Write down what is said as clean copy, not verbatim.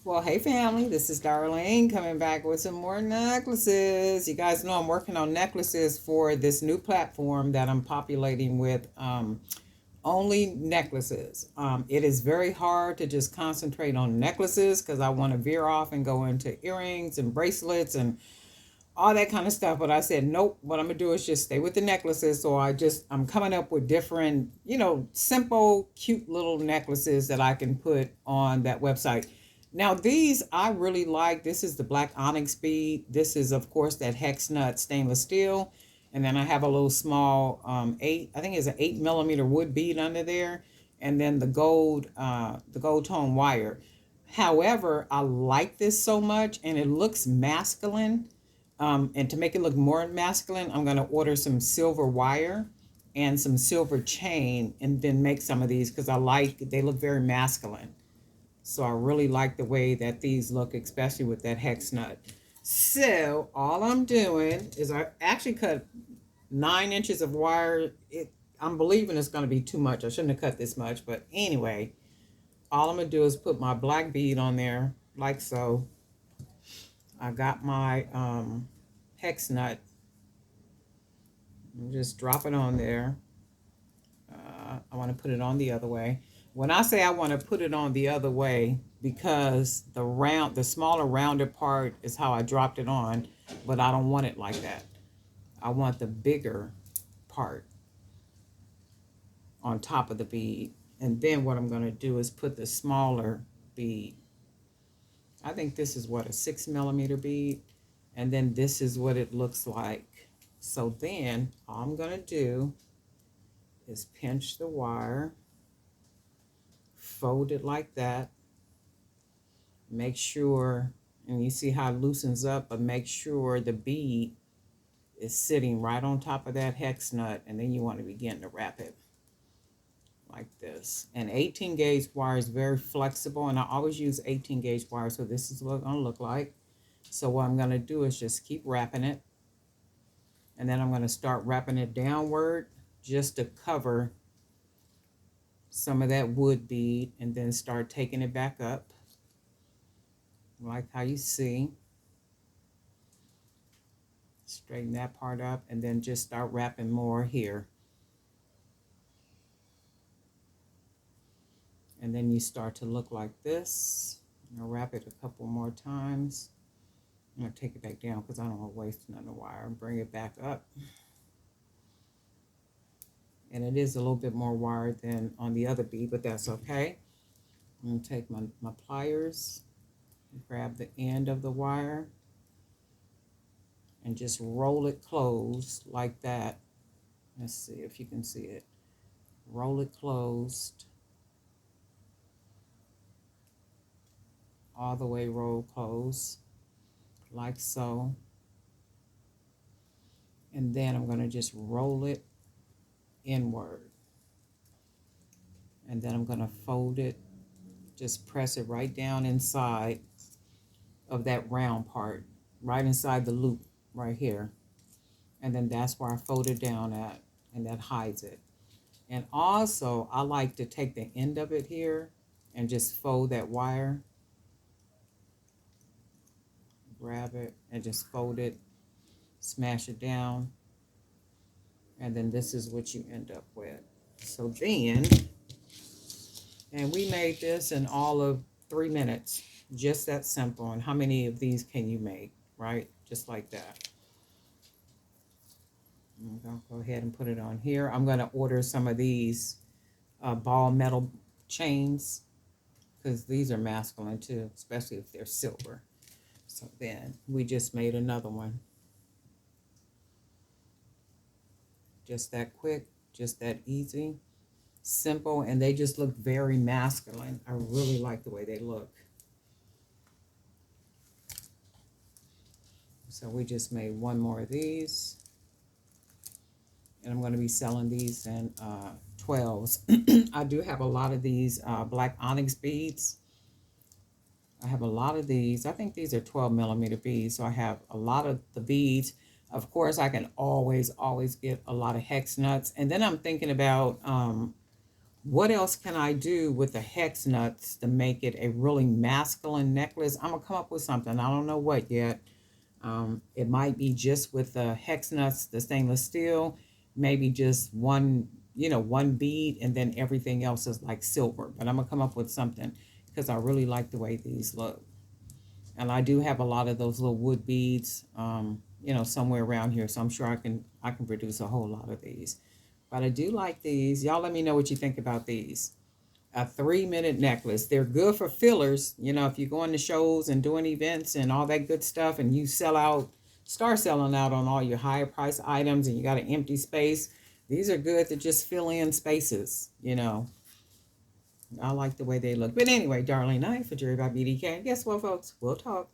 Well, hey family, this is Darlene coming back with some more necklaces. You guys know I'm working on necklaces for this new platform that I'm populating with only necklaces. It is very hard to just concentrate on necklaces because I want to veer off and go into earrings and bracelets and all that kind of stuff. But I said, nope, what I'm gonna do is just stay with the necklaces. So I'm coming up with different, simple, cute little necklaces that I can put on that website. Now, these I really like. This is the black onyx bead. This is, of course, that Hex-Nut stainless steel. And then I have a little small I think it's an 8 millimeter wood bead under there. And then the gold tone wire. However, I like this so much and it looks masculine. And to make it look more masculine, I'm going to order some silver wire and some silver chain and then make some of these because they look very masculine. So I really like the way that these look, especially with that hex nut. So all I'm doing is I actually cut 9 inches of wire. I'm believing it's going to be too much. I shouldn't have cut this much. But anyway, all I'm going to do is put my black bead on there like so. I got my hex nut. Just drop it on there. I want to put it on the other way. When I say I want to put it on the other way, because the smaller rounded part is how I dropped it on, but I don't want it like that. I want the bigger part on top of the bead. And then what I'm going to do is put the smaller bead. I think this is what, a 6 millimeter bead. And then this is what it looks like. So then all I'm going to do is pinch the wire, fold it like that, make sure, and you see how it loosens up, but make sure the bead is sitting right on top of that hex nut, and then you want to begin to wrap it like this. And 18 gauge wire is very flexible, and I always use 18 gauge wire, so this is what it's going to look like. So what I'm going to do is just keep wrapping it, and then I'm going to start wrapping it downward just to cover some of that wood bead, and then start taking it back up like how you see. Straighten that part up, and then just start wrapping more here. And then you start to look like this. I'll wrap it a couple more times. I'm going to take it back down because I don't want to waste another wire, and bring it back up. And it is a little bit more wire than on the other bead, but that's okay. I'm going to take my pliers, grab the end of the wire, and just roll it closed like that. Let's see if you can see it. Roll it closed. All the way roll closed, like so. And then I'm going to just roll it inward. And then I'm going to fold it, just press it right down inside of that round part, right inside the loop right here. And then that's where I fold it down at, and that hides it. And also I like to take the end of it here and just fold that wire, grab it and just fold it, smash it down, and then this is what you end up with. So then, and we made this in all of 3 minutes, just that simple. And how many of these can you make, right? Just like that. I'm gonna go ahead and put it on here. I'm gonna order some of these ball metal chains, because these are masculine too, especially if they're silver. So then we just made another one. Just that quick, just that easy, simple, and they just look very masculine. I really like the way they look. So we just made one more of these, and I'm going to be selling these in 12s. I do have a lot of these black onyx beads. I have a lot of these. I think these are 12 millimeter beads. So I have a lot of the beads. Of course, I can always get a lot of hex nuts. And then I'm thinking about what else can I do with the hex nuts to make it a really masculine necklace? I'm gonna come up with something. I don't know what yet. It might be just with the hex nuts, the stainless steel, maybe just one, one bead, and then everything else is like silver. But I'm gonna come up with something because I really like the way these look. And I do have a lot of those little wood beads, somewhere around here. So I'm sure I can produce a whole lot of these. But I do like these. Y'all let me know what you think about these. A 3-minute necklace. They're good for fillers. If you're going to shows and doing events and all that good stuff, and you start selling out on all your higher price items, and you got an empty space. These are good to just fill in spaces. I like the way they look. But anyway, Darlene Knight for Jerry by BDK. And guess what, folks? We'll talk.